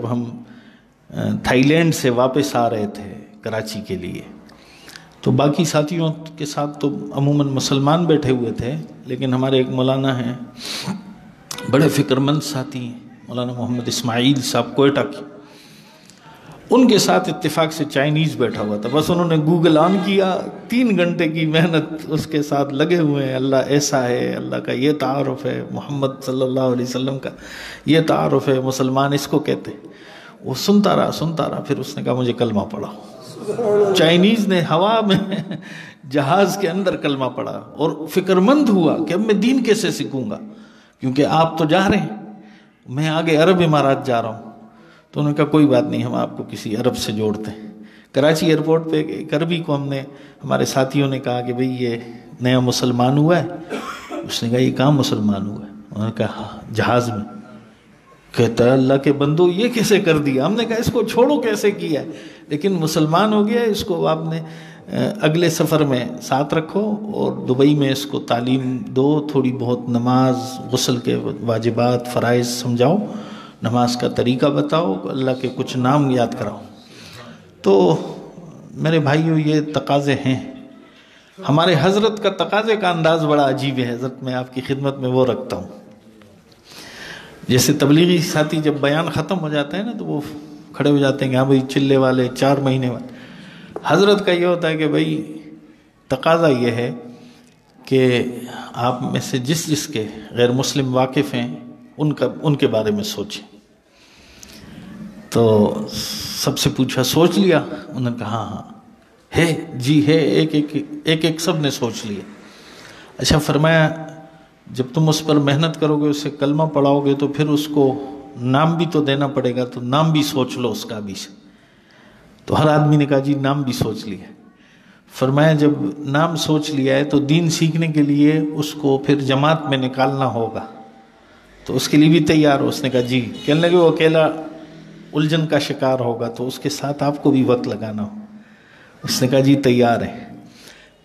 جب ہم Thai land سے واپس آ رہے تھے کراچی کے لیے، تو باقی ساتھیوں کے ساتھ تو عموماً مسلمان بیٹھے ہوئے تھے، لیکن ہمارے ایک مولانا ہیں بڑے فکر مند ساتھی ہیں، مولانا محمد اسماعیل صاحب کوئٹہ کی، ان کے ساتھ اتفاق سے چائنیز بیٹھا ہوا تھا۔ بس انہوں نے گوگل آن کیا، 3 گھنٹے کی محنت اس کے ساتھ لگے ہوئے ہیں، اللہ ایسا ہے، اللہ کا یہ تعارف ہے، محمد صلی اللہ علیہ وسلم کا یہ تعارف ہے، مسلمان اس کو کہتے ہیں۔ وہ سنتا رہا، پھر اس نے کہا مجھے کلمہ پڑھاؤ۔ چائنیز نے ہوا میں جہاز کے اندر کلمہ پڑھا اور فکر مند ہوا کہ اب میں دین کیسے سیکھوں گا، کیونکہ آپ تو جا رہے ہیں، میں آگے عرب امارات جا رہا ہوں۔ تو انہوں نے کہا کوئی بات نہیں، ہم آپ کو کسی عرب سے جوڑتے ہیں۔ کراچی ایئرپورٹ پہ ایک عربی کو ہمارے ساتھیوں نے کہا کہ بھئی یہ نیا مسلمان ہوا ہے۔ اس نے کہا یہ کہاں مسلمان ہوا ہے؟ انہوں نے کہا ہاں جہاز میں۔ کہتا ہے اللہ کے بندو یہ کیسے کر دیا؟ ہم نے کہا اس کو چھوڑو کیسے کیا ہے، لیکن مسلمان ہو گیا، اس کو آپ نے اگلے سفر میں ساتھ رکھو اور دبئی میں اس کو تعلیم دو، تھوڑی بہت نماز، غسل کے واجبات، فرائض سمجھاؤ، نماز کا طریقہ بتاؤ، اللہ کے کچھ نام یاد کراؤ۔ تو میرے بھائیو یہ تقاضے ہیں، ہمارے حضرت کا تقاضے کا انداز بڑا عجیب ہے، حضرت میں آپ کی خدمت میں وہ رکھتا ہوں۔ جیسے تبلیغی ساتھی جب بیان ختم ہو جاتا ہے نا تو وہ کھڑے ہو جاتے ہیں کہ ہاں بھائی چلے والے 4 مہینے والے۔ حضرت کا یہ ہوتا ہے کہ بھائی تقاضا یہ ہے کہ آپ میں سے جس کے غیر مسلم واقف ہیں ان کے بارے میں سوچیں۔ تو سب سے پوچھا سوچ لیا؟ انہوں نے کہا ہاں ہے، جی ہے، ایک سب نے سوچ لیا۔ اچھا فرمایا جب تم اس پر محنت کرو گے، اسے کلمہ پڑھاؤ گے تو پھر اس کو نام بھی تو دینا پڑے گا، تو نام بھی سوچ لو اس کا بھی سے۔ تو ہر آدمی نے کہا جی نام بھی سوچ لیا۔ فرمایا جب نام سوچ لیا ہے تو دین سیکھنے کے لیے اس کو پھر جماعت میں نکالنا ہوگا، تو اس کے لیے بھی تیار ہو؟ اس نے کہا جی۔ کہنے لگے وہ اکیلا الجھن کا شکار ہوگا تو اس کے ساتھ آپ کو بھی وقت لگانا ہو؟ اس نے کہا جی تیار ہے۔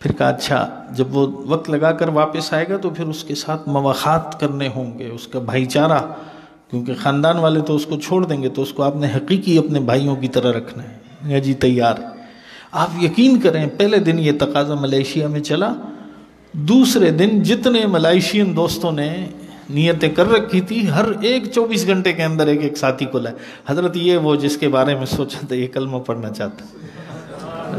پھر کہا اچھا جب وہ وقت لگا کر واپس آئے گا تو پھر اس کے ساتھ مواخات کرنے ہوں گے، اس کا بھائی چارہ، کیونکہ خاندان والے تو اس کو چھوڑ دیں گے، تو اس کو آپ نے حقیقی اپنے بھائیوں کی طرح رکھنا ہے۔ جی تیار ہے۔ آپ یقین کریں پہلے دن یہ تقاضا ملائیشیا میں چلا، دوسرے دن جتنے ملائیشین دوستوں نے نیتیں کر رکھی تھی، ہر ایک 24 گھنٹے کے اندر ایک ساتھی کو لائے، حضرت یہ وہ جس کے بارے میں سوچا تھا یہ کلمہ پڑھنا چاہتا۔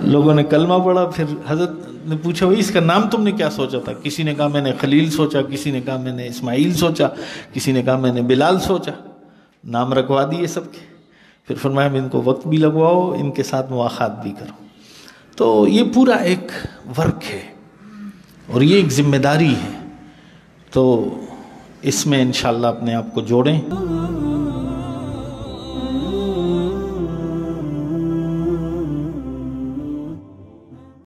لوگوں نے کلمہ پڑھا، پھر حضرت نے پوچھا بھئی اس کا نام تم نے کیا سوچا تھا؟ کسی نے کہا میں نے خلیل سوچا، کسی نے کہا میں نے اسماعیل سوچا، کسی نے کہا میں نے بلال سوچا۔ نام رکھوا دیے سب کے۔ پھر فرمایا ان کو وقت بھی لگواؤ، ان کے ساتھ مواخات بھی کرو۔ تو یہ پورا ایک ورک ہے اور یہ ایک ذمہ داری ہے، تو اس میں انشاءاللہ اپنے آپ کو جوڑیں۔